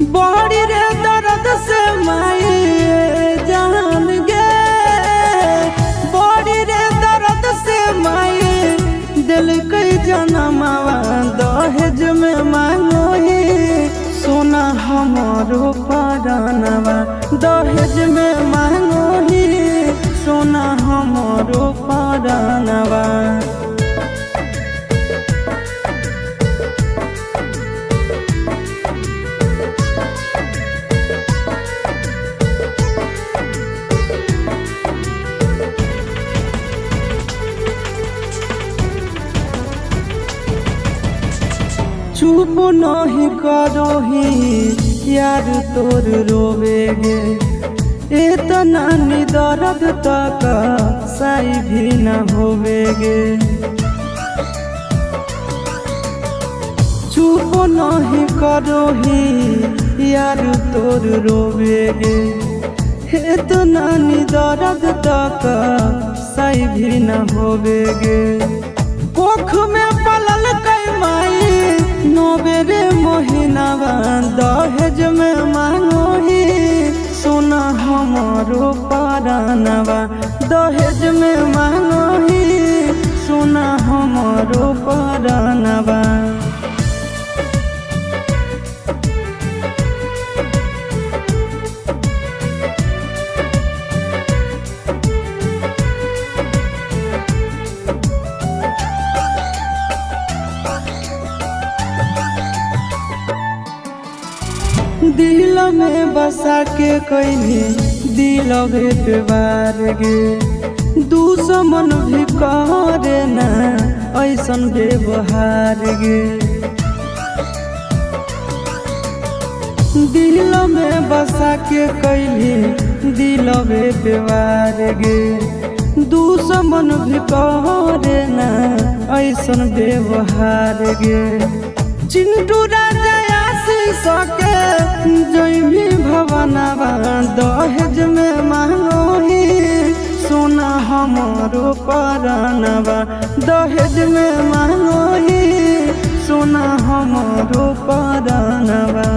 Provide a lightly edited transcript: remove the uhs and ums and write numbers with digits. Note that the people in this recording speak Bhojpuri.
बड़ी रे दर्द से माई जान गे, बड़ी रे दर्द से माई दिल कई जनमावा दहेज में मांगो ही सोना हमारो परानवा, दहेज में मांगो ही सोना हमारो परानवा। चुप नहीं करो ही यार तोर रोवेगे, इतना नी दर्द तक सही भी न होवेगे। चुप नहीं करो ही यार तोर रोवेगे, इतना नी दर्द तक सही भी न होवेगे। कोख में पलल कई माई नोबेरे मोहिनावा, दहेज में मांगो ही सोना हमारो परानवा, दहेज में मांगो ही सोना हमारो परानवा। दिल में बसा के कईले दिलवे पे वार गे, दुश्मन भी करे ना ऐसन व्यवहार गे। दिल में बसा के कईले दिलवे पे वार गे, दुश्मन भी करे ना ऐसन व्यवहार गे। चिंटू राजा सके जय भी भवनवा, दहेज में मांगो ही सोना हमारो परानवा, दहेज में मांगो ही सोना हमारो परानवा।